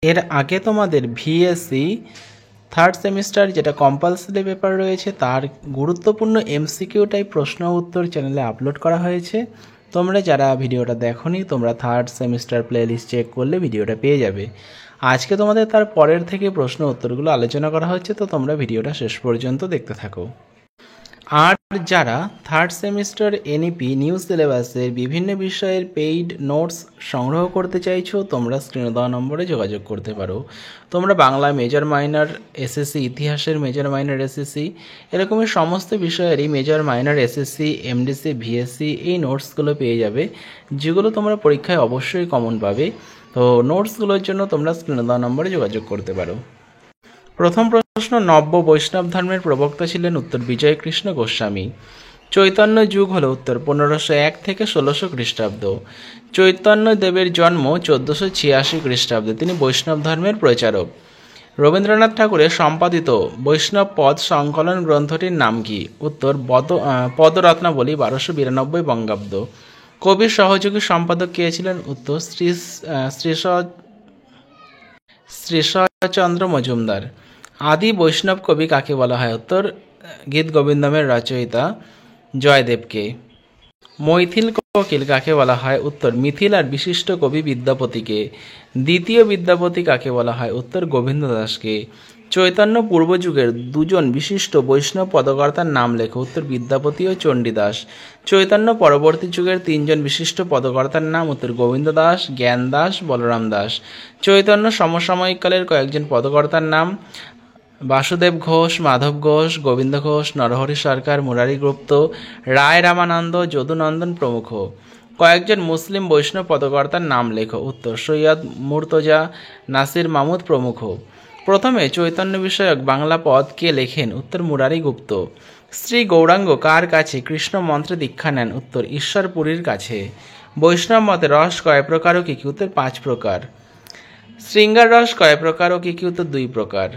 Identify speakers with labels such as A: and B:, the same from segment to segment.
A: এর আগে তোমাদের ভিএসসি থার্ড সেমিস্টার যেটা কম্পালসারি পেপার রয়েছে তার গুরুত্বপূর্ণ এমসিকিউ টাইপ প্রশ্ন উত্তর চ্যানেলে আপলোড করা হয়েছে। তোমরা যারা ভিডিওটা দেখোনি তোমরা থার্ড সেমিস্টার প্লেলিস্ট চেক করলে ভিডিওটা পেয়ে যাবে। আজকে তোমাদের তার পরের থেকে প্রশ্ন উত্তরগুলো আলোচনা করা হচ্ছে, তো তোমরা ভিডিওটা শেষ পর্যন্ত দেখতে থাকো। আর যারা থার্ড সেমিস্টার এনইপি নিউ সিলেবাসের বিভিন্ন বিষয়ের পেইড নোটস সংগ্রহ করতে চাইছো তোমরা স্ক্রিনে দেওয়া নম্বরে যোগাযোগ করতে পারো। তোমরা বাংলা মেজর মাইনর এসএসসি, ইতিহাসের মেজর মাইনর এসএসসি, এরকমই সমস্ত বিষয়েরই major minor SSC, MDC, VSC এই নোটসগুলো পেয়ে যাবে, যেগুলো তোমরা পরীক্ষায় অবশ্যই কমন পাবে। তো নোটসগুলোর জন্য তোমরা স্ক্রিনে দেওয়া নম্বরে যোগাযোগ করতে পারো। প্রথম প্রশ্ন, নব্য বৈষ্ণব ধর্মের প্রবক্তা ছিলেন? উত্তর বিজয় কৃষ্ণ গোস্বামী। চৈতন্য যুগ হলো? উত্তর 1501 থেকে 1600 খ্রিস্টাব্দ। চৈতন্য দেবের জন্ম 1486 খ্রিস্টাব্দে, তিনি বৈষ্ণব ধর্মের প্রচারক। রবীন্দ্রনাথ ঠাকুরের সম্পাদিত বৈষ্ণব পদ সংকলন গ্রন্থটির নাম কি? উত্তর পদরত্নাবলী, 1292 বঙ্গাব্দ। কবির সহযোগী সম্পাদক কে ছিলেন? উত্তর শ্রীশচন্দ্র মজুমদার। আদি বৈষ্ণব কবি কাকে বলা হয়? উত্তর গীত গোবিন্দমের রচয়িতা জয়দেবকে। মৈথিল কোকিল কাকে বলা হয়? উত্তর মিথিলার বিশিষ্ট কবি বিদ্যাপতিকে। দ্বিতীয় বিদ্যাপতি কাকে বলা হয়? উত্তর গোবিন্দ দাসকে। চৈতন্য পূর্বযুগের দুজন বিশিষ্ট বৈষ্ণব পদকর্তার নাম লেখো। উত্তর বিদ্যাপতি ও চণ্ডীদাস। চৈতন্য পরবর্তী যুগের তিনজন বিশিষ্ট পদকর্তার নাম? উত্তর গোবিন্দ দাস, জ্ঞান দাস, বলরাম দাস। চৈতন্য সমসাময়িককালের কয়েকজন পদকর্তার নাম? বাসুদেব ঘোষ, মাধব ঘোষ, গোবিন্দ ঘোষ, নরহরি সরকার, মুরারি গুপ্ত, রায় রামানন্দ, যদুনন্দন প্রমুখ। কয়েকজন মুসলিম বৈষ্ণব পদকর্তার নাম লেখো। উত্তর সৈয়দ মুর্তজা, নাসির মাহমুদ প্রমুখ। প্রথমে চৈতন্য বিষয়ক বাংলা পদ কে লেখেন? উত্তর মুরারি গুপ্ত। শ্রী গৌরাঙ্গ কার কাছে কৃষ্ণ মন্ত্রে দীক্ষা নেন? উত্তর ঈশ্বরপুরীর কাছে। বৈষ্ণব মতে রস কয় প্রকার ও কি কি? উত্তর 5 প্রকার। শৃঙ্গার রস কয় প্রকার ও কি কি? উত্তর 2 প্রকার।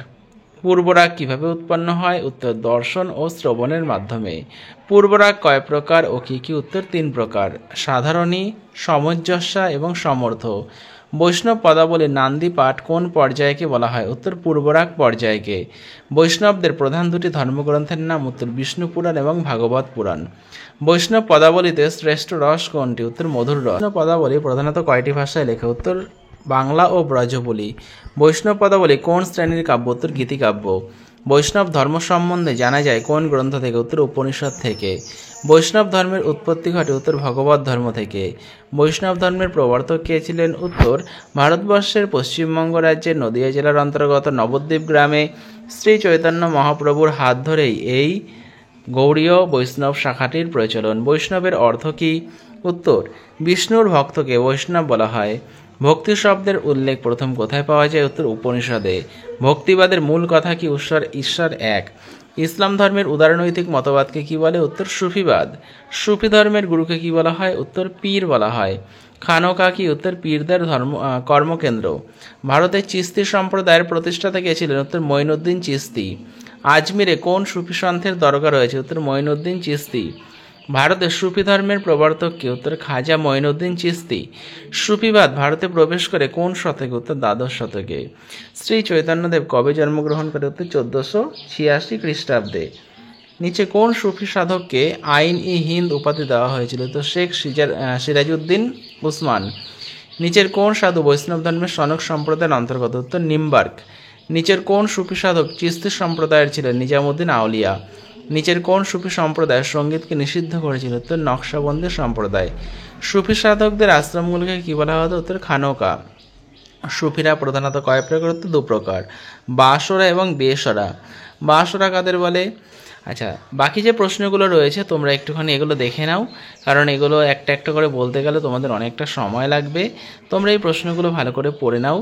A: পূর্বরাগ কিভাবে উৎপন্ন হয়? উত্তর দর্শন ও শ্রবণের মাধ্যমে। পূর্বরাগ কয় প্রকার ও কি কি? উত্তর 3 প্রকার। সাধারণী, সমঞ্জস্যা এবং সমর্থ। বৈষ্ণব পদাবলী নান্দি পাঠ কোন পর্যায়কে বলা হয়? উত্তর পূর্বরাগ পর্যায়কে। বৈষ্ণবদের প্রধান দুটি ধর্মগ্রন্থের নাম? উত্তর বিষ্ণু পুরাণ এবং ভাগবত পুরাণ। বৈষ্ণব পদাবলীতে শ্রেষ্ঠ রস কোনটি? উত্তর মধুর রস। বৈষ্ণব পদাবলী প্রধানত কয়টি ভাষায় লেখা? উত্তর বাংলা ও ব্রজবুলি। বৈষ্ণব পদাবলী কোন শ্রেণীর কাব্য? উত্তর গীতিকাব্য। বৈষ্ণব ধর্ম সম্বন্ধে জানা যায় কোন গ্রন্থ থেকে? উত্তর উপনিষদ থেকে। বৈষ্ণব ধর্মের উৎপত্তি ঘটে? উত্তর ভগবত ধর্ম থেকে। বৈষ্ণব ধর্মের প্রবর্তক কে ছিলেন? উত্তর ভারতবর্ষের পশ্চিমবঙ্গ রাজ্যের নদিয়া জেলার অন্তর্গত নবদ্বীপ গ্রামে শ্রী চৈতন্য মহাপ্রভুর হাত ধরেই এই গৌড়ীয় বৈষ্ণব শাখাটির প্রচলন। বৈষ্ণবের অর্থ কি? উত্তর বিষ্ণুর ভক্তকে বৈষ্ণব বলা হয়। ভক্তি শব্দের উল্লেখ প্রথম কোথায় পাওয়া যায়? উত্তর উপনিষদে। ভক্তিবাদের মূল কথা কি? ঈশ্বর এক। ইসলাম ধর্মের উদারনৈতিক মতবাদকে কি বলে? উত্তর সুফিবাদ। সুফি ধর্মের গুরুকে কি বলা হয়? উত্তর পীর বলা হয়। খানোকা কি? উত্তর পীরদের কর্মকেন্দ্র। ভারতের চিস্তি সম্প্রদায়ের প্রতিষ্ঠাতা কে ছিলেন? উত্তর মঈনুদ্দিন চিস্তি। আজমিরে কোন সুফি সন্থের দরগা রয়েছে? উত্তর মঈনুদ্দিন চিস্তি। ভারতের সুফি ধর্মের প্রবর্তক কে? উত্তর খাজা মঈনুদ্দিন চিস্তি। সুফিবাদ ভারতে প্রবেশ করে কোন শতকে? উত্তর দ্বাদশ শতকে। শ্রী চৈতন্যদেব কবে জন্মগ্রহণ করে? উত্তর 1486 খ্রিস্টাব্দে। নিচে কোন সুফি সাধককে আইন-ই-হিন্দ উপাধি দেওয়া হয়েছিল? তো শেখ সিরাজউদ্দিন উসমান। নিচের কোন সাধু বৈষ্ণব ধর্মের সনক সম্প্রদায়ের অন্তর্গত? উত্তর নিমবার্ক। নিচের কোন সুফি সাধক চিস্তি সম্প্রদায়ের ছিলেন? নিজামুদ্দিন আউলিয়া। নিচের কোন সুফি সম্প্রদায় সঙ্গীতকে নিষিদ্ধ করেছিল? উত্তর নকশবন্দি সম্প্রদায়। সুফি সাধকদের আশ্রমগুলিকে কি বলা হতো? উত্তর খানোকা। সুফিরা প্রধানত কয় প্রকার? উত্তর 2 প্রকার, বাসরা এবং বেসরা। বাসরা কাদের বলে? আচ্ছা, বাকি যে প্রশ্নগুলো রয়েছে তোমরা একটুখানি এগুলো দেখে নাও, কারণ এগুলো একটা একটা করে বলতে গেলে তোমাদের অনেকটা সময় লাগবে। তোমরা এই প্রশ্নগুলো ভালো করে পড়ে নাও।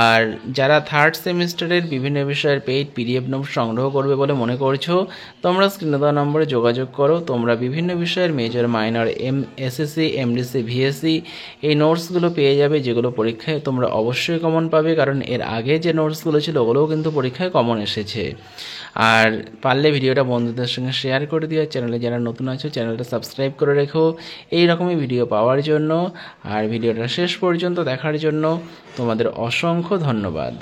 A: আর যারা থার্ড সেমিস্টারের বিভিন্ন বিষয়ের পেইড পিডিএফ নোট সংগ্রহ করবে বলে মনে করছো, তোমরা স্ক্রিনে দেওয়া নম্বরে যোগাযোগ করো। তোমরা বিভিন্ন বিষয়ের major minor SSC, MDC, VSC এই নোটসগুলো পেয়ে যাবে, যেগুলো পরীক্ষায় তোমরা অবশ্যই কমন পাবে, কারণ এর আগে যে নোটসগুলো ছিল ওগুলোও কিন্তু পরীক্ষায় কমন এসেছে। আর পারলে ভিডিওটা বন্ধুদের সঙ্গে শেয়ার করে দিও। চ্যানেলে যারা নতুন আছো চ্যানেলটা সাবস্ক্রাইব করে রেখো এই রকমই ভিডিও পাওয়ার জন্য। আর ভিডিওটা শেষ পর্যন্ত দেখার জন্য তোমাদের অসংখ্য ধন্যবাদ।